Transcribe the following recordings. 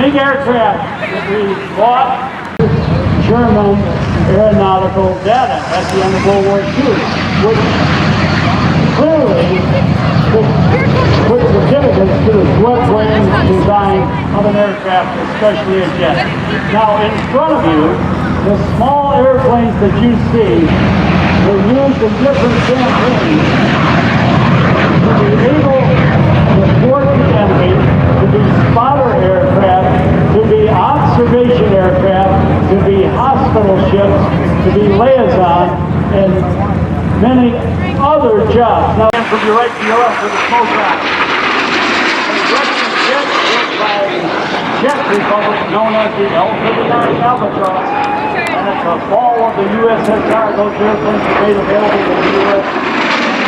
Big aircraft that we bought German aeronautical data at the end of World War II, which clearly puts significance to the swift-wing design of an aircraft, especially a jet. Now, in front of you, the small airplanes that you see were used in different campaigns to be able to thwart the enemy, to be spotter aircraft, to be observation aircraft, to be hospital ships, to be liaison, and many other jobs. Now, from your right to your left with the smoke rock. A Russian jet built by Czech Republic known as the L-39 Albatross. And at the fall of the USSR, those airplanes were made available to the U.S.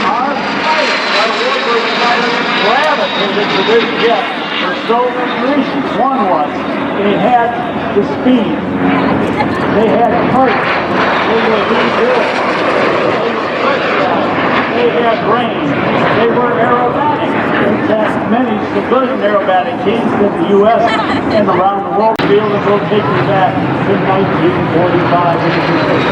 Our pilots, our warfighter pilots, gravitated to this jet for so many reasons. One was they had the speed, they had height, they were rebuilt, they had range, they were aerobatic. In fact, many civilian aerobatic teams in the U.S. and around the world field, and we'll take you back to 1945 in the Pacific.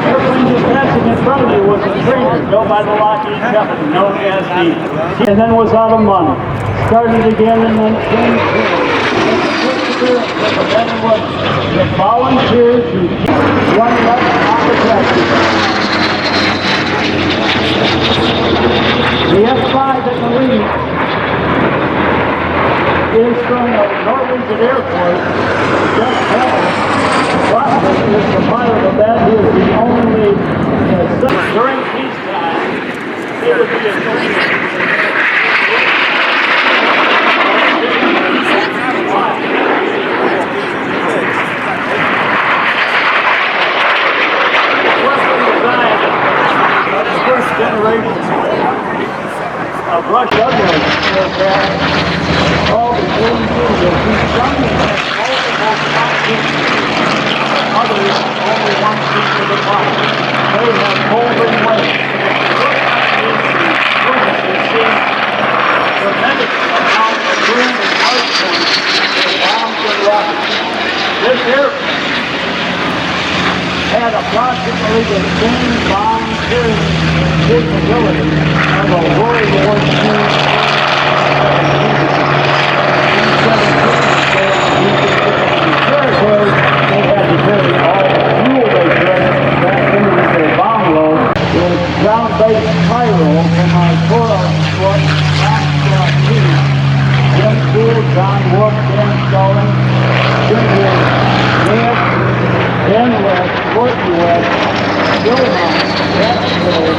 Airplane just passing in front of you was a trainer built by the Lockheed Company, known as the, and then was out of money. Started again in 1910. And then it was the volunteers who running up on the track. The F-5 at the lead is from the Norwegian Air Force. Jeff Bell is the pilot of that. He is the only during peacetime. It would be a first generation of Russian aircraft called the Airventure. These Germans had multiple cockpits. Others only one seat to the top. They have folding wings. Witnesses see tremendous amount of room and height points for bombs and rockets. This airplane had approximately the same bomb carrying capability of a World War II territory. They had to carry all the fuel they could back into their bomb load. With ground-based pyro from our Toro Sport Oshkosh team. Jim Poole, John Wood, Dan Scullen, Jim Wood, Dan West, Courtney West, Bill Hunt, Jack Hill,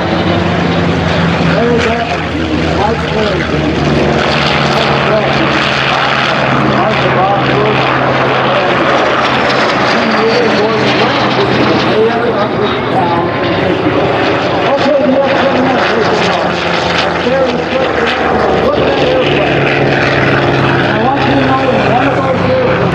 Larry Evans, Mike Harrison, Mike Bradley, Martha Bosworth, and 10 years Gordon Ramsey, the mayor of this town in Michigan. Okay, the next 10 minutes, there is look at that airplane. I want you to know that one of those airplanes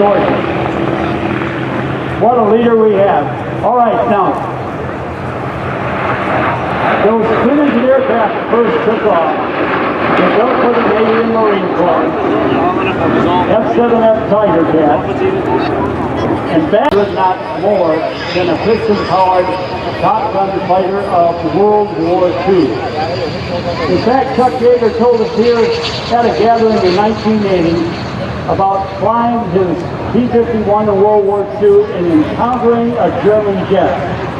gorgeous. What a leader we have. All right, now, those twin-engine aircraft that first took off, they built for the Navy and Marine Corps, F-7F Tiger Cat, and that was not more than a piston-powered Top Gun fighter of World War II. In fact, Chuck Yeager told us here at a gathering in 1980 about flying his P-51 in World War II and encountering a German jet.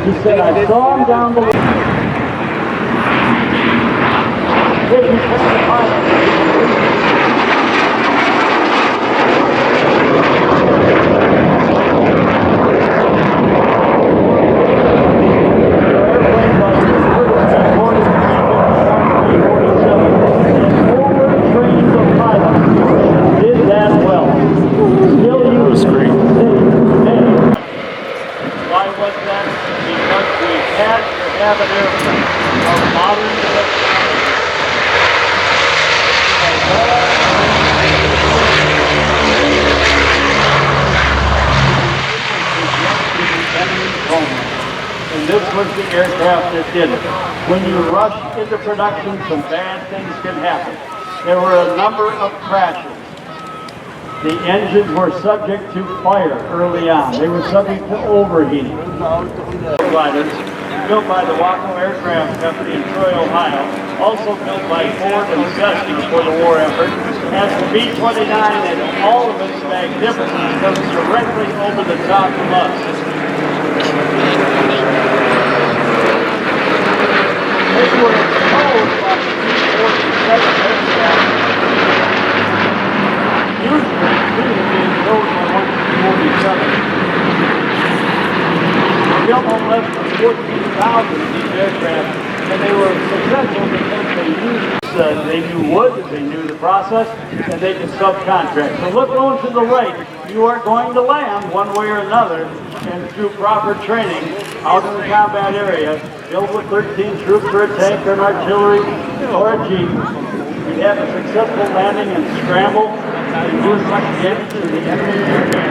He said, I saw him down below. cabin airplane of modern electronics. And this was the aircraft that did it. When you rush into production, some bad things can happen. There were a number of crashes. The engines were subject to fire early on. They were subject to overheating. Gliders, built by the Waco Aircraft Company in Troy, Ohio, also built by Ford and Cessna for the war effort, has the B-29 and all of its magnificence comes directly over the top of us. They were exposed by the B-47 aircraft. Usually, too, being towed by 147. We built less than 14,000 of these aircraft, and they were successful because they knew wood, they knew the process, and they could subcontract. So look going to the right, you are going to land one way or another, and through proper training, out in the combat area, filled with 13 troops or a tank or an artillery or a jeep, you'd have a successful landing and scramble, and do as much damage to the enemy as you can.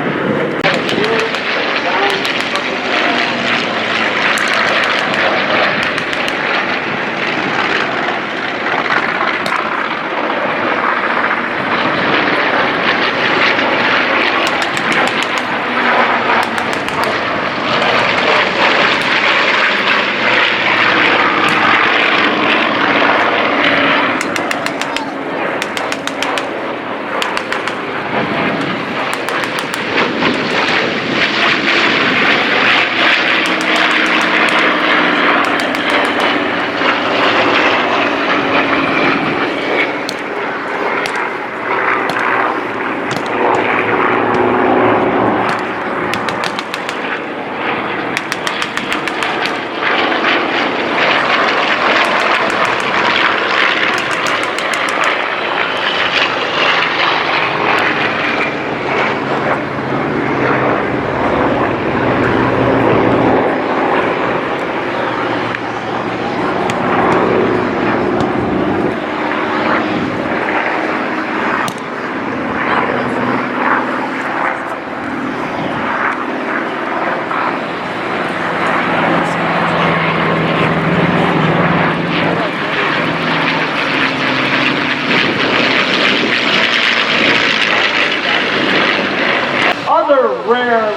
Rare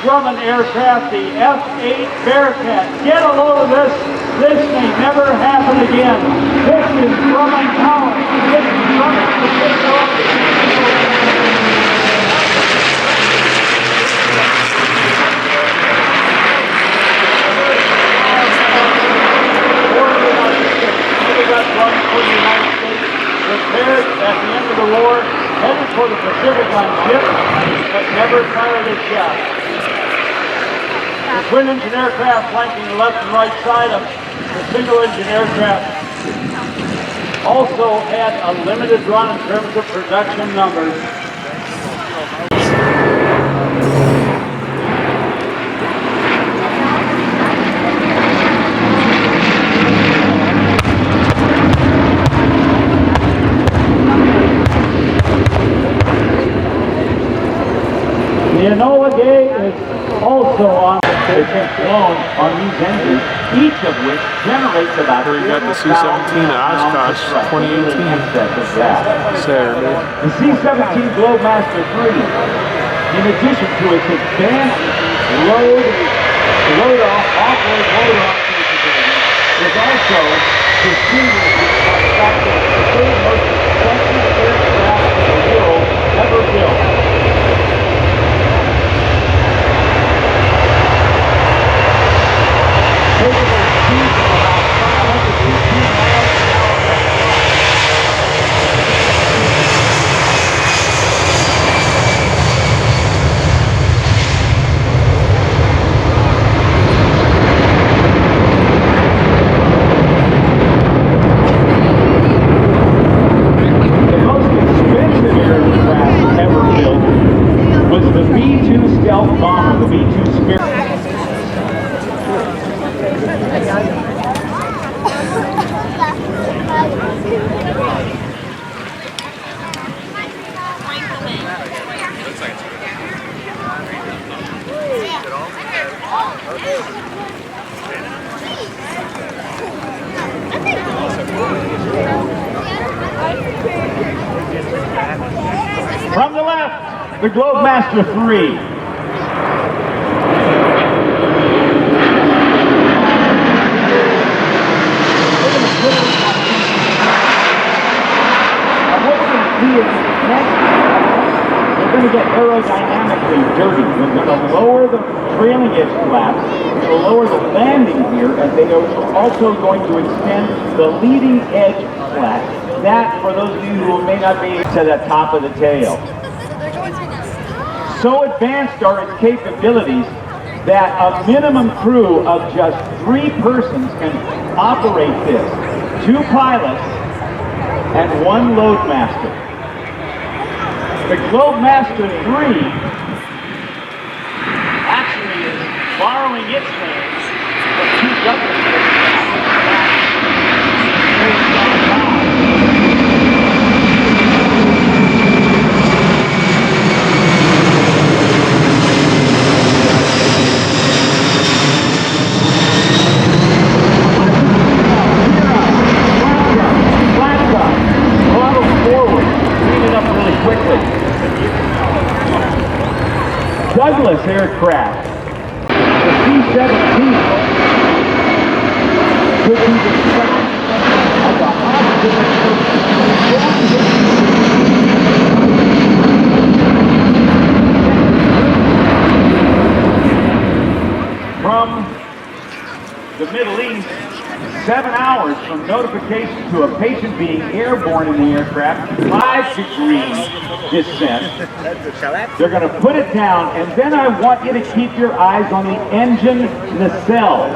Grumman aircraft, the F-8 Bearcat. Get a load of this. This may never happen again. This is Grumman power. This is Grumman facility. Repaired at the end of the war, headed for the Pacific on ship, but never fired a shot. The twin-engine aircraft flanking the left and right side of the single-engine aircraft also had a limited run in terms of production numbers. The Enola Gay is also on the flown on these engines, each of which generates about. We got the C-17 at Oshkosh 2018 Saturday. The C-17 Globemaster 3, in addition to its advanced load-off, off-road load-off capability, is also distinguished by the fact that it's the third most expensive aircraft in the world ever built. From the left, the Globemaster 3. They're going to get aerodynamically dirty. They're going to lower the trailing edge flaps, they're going to lower the landing gear, and they are also going to extend the leading edge flap. That, for those of you who may not be to the top of the tail. So advanced are its capabilities that a minimum crew of just 3 persons can operate this. 2 pilots and 1 loadmaster. The Globemaster 3 actually is borrowing its name from 2 governments. Douglas aircraft. The C-17 could be the size of a hospital. From the Middle East, 7 hours from notification to a patient being airborne in the aircraft, 5-degree descent. They're going to put it down, and then I want you to keep your eyes on the engine nacelle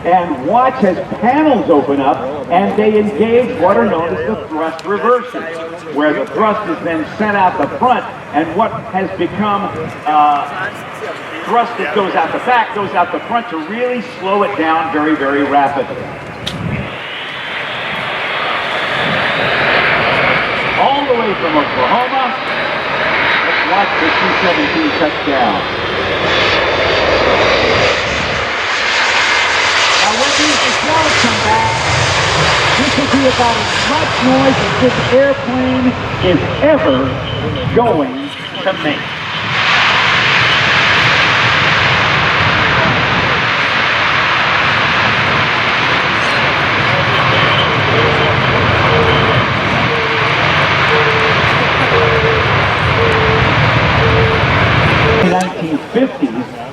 and watch as panels open up and they engage what are known as the thrust reversers, where the thrust is then sent out the front, and what has become thrust that goes out the back goes out the front to really slow it down very, very rapidly. All the way from Oklahoma, let's watch the C-17 touch down. Now when these nacelles come back, this will be about as much noise as this airplane is ever going to make.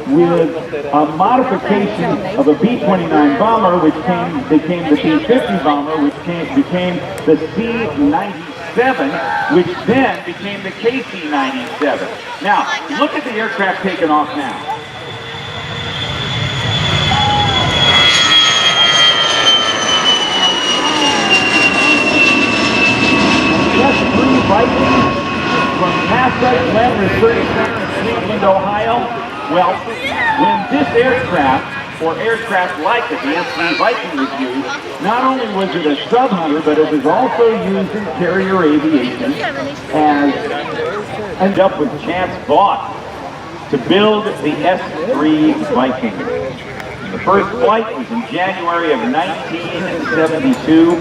With a modification of a B-29 bomber, which became the B-50 bomber, which became the C-97, which then became the KC-97. Now, look at the aircraft taking off now. Just 3 Vikings from NASA Glenn Research Center in Cleveland, Ohio. Well, when this aircraft, or aircraft like it, the MC Viking was used, not only was it a sub-hunter, but it was also used in carrier aviation and ended up with Chance Vaught to build the S-3 Viking. The first flight was in January of 1972,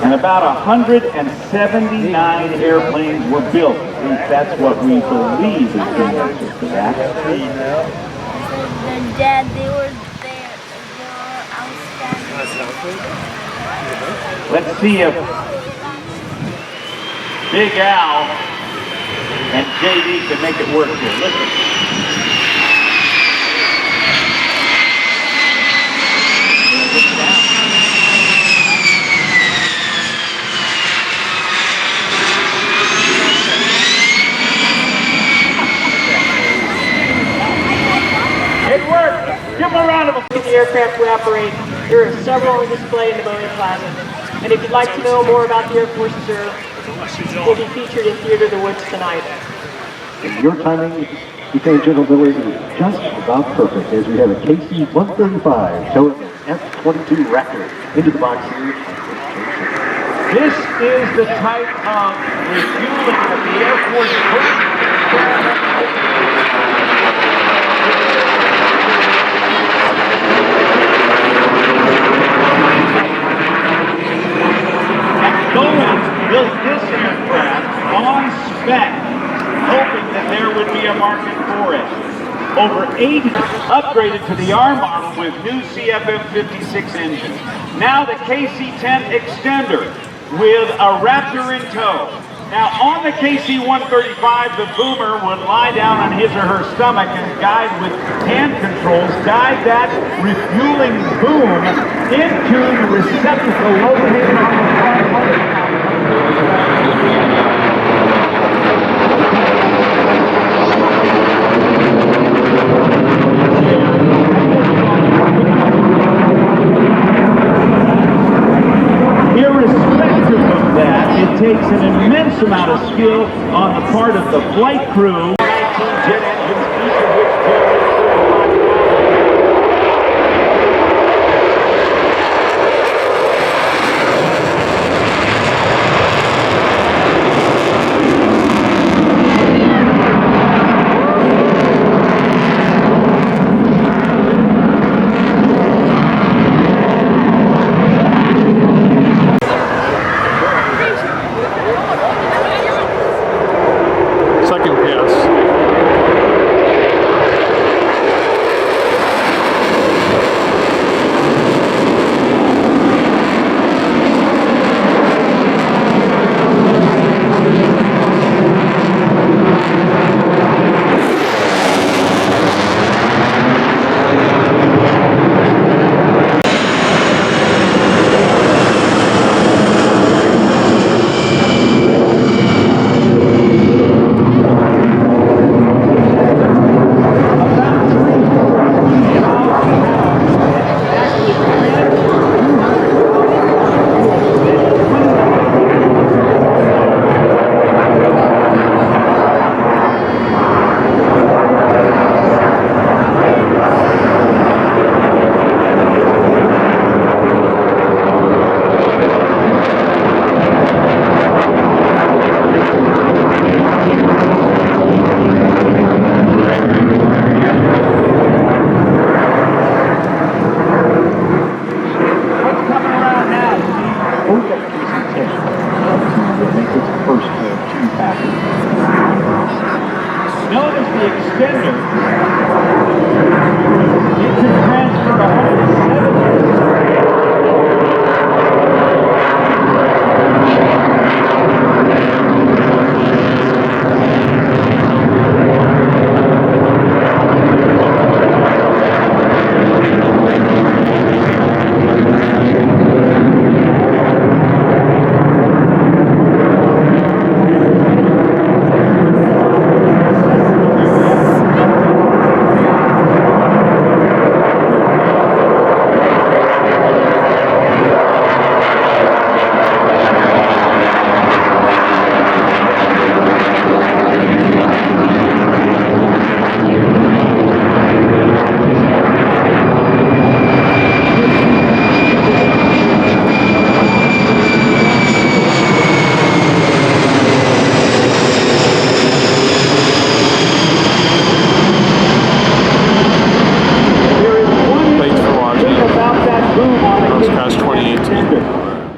and about 179 airplanes were built. At least that's what we believe is the answer to that. Dad, they were there. They were outstanding. Let's see if Big Al and JD can make it work here. Listen. It worked! Give them a round of applause. The aircraft we operate, there are several on display in the Boeing Plaza. And if you'd like to know more about the Air Force Reserve, we'll be featured in Theater of the Woods tonight. And your timing, Lieutenant General Miller, is just about perfect as we have a KC-135 showing F-22 Raptor into the box here. This is the type of refueling that the Air Force Boeing built this aircraft on spec, hoping that there would be a market for it. Over 80 upgraded to the R model with new CFM56 engines. Now the KC-10 extender with a Raptor in tow. Now on the KC-135, the boomer would lie down on his or her stomach and guide with hand controls, guide that refueling boom into the receptacle located on the front motor. Irrespective of that, it takes an immense amount of skill on the part of the flight crew. 19 jet engines, each of which generates 2018.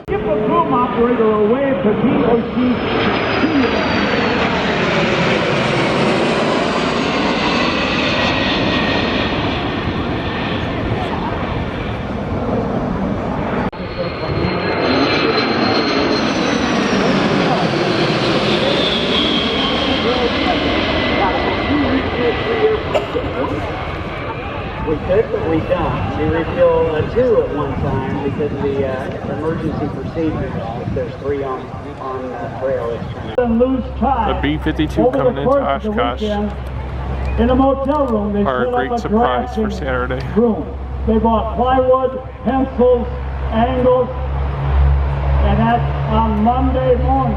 Give a boom operator a wave to DOT. We could, but we don't. We refuel two at one time because of the emergency procedures. If there's three on trail, it's kind of... Lose time. The B-52 coming into Oshkosh. In a motel room, they are a set great up a surprise for drafting Saturday. room. They bought plywood, pencils, angles, and on Monday morning,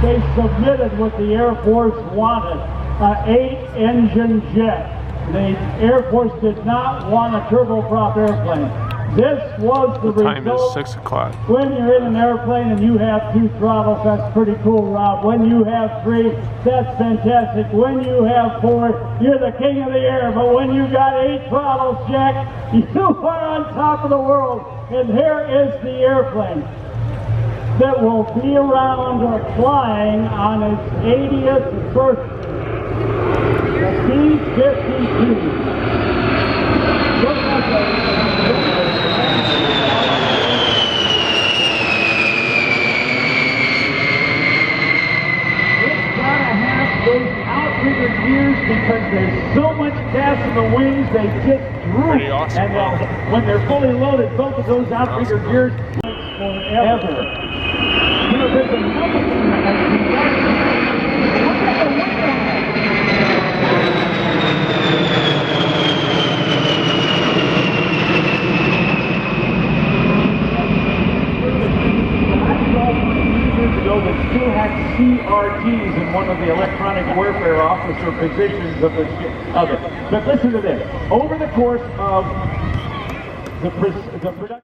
they submitted what the Air Force wanted, an 8-engine jet. The Air Force did not want a turboprop airplane. This was the The time is result. 6 o'clock. When you're in an airplane and you have 2 throttles, that's pretty cool, Rob. When you have 3, that's fantastic. When you have 4, you're the king of the air. But when you got 8 throttles, Jack, you are on top of the world. And here is the airplane that will be around flying on its 80th birthday. The B-52. Those outrigger gears, because there's so much gas in the wings, they just droop. Pretty awesome. And when they're fully loaded, both of those outrigger gears forever. You know, there's another thing that has been done. Look at the window. Years ago that still had CRTs in one of the electronic warfare officer positions of it. But listen to this. Over the course of the production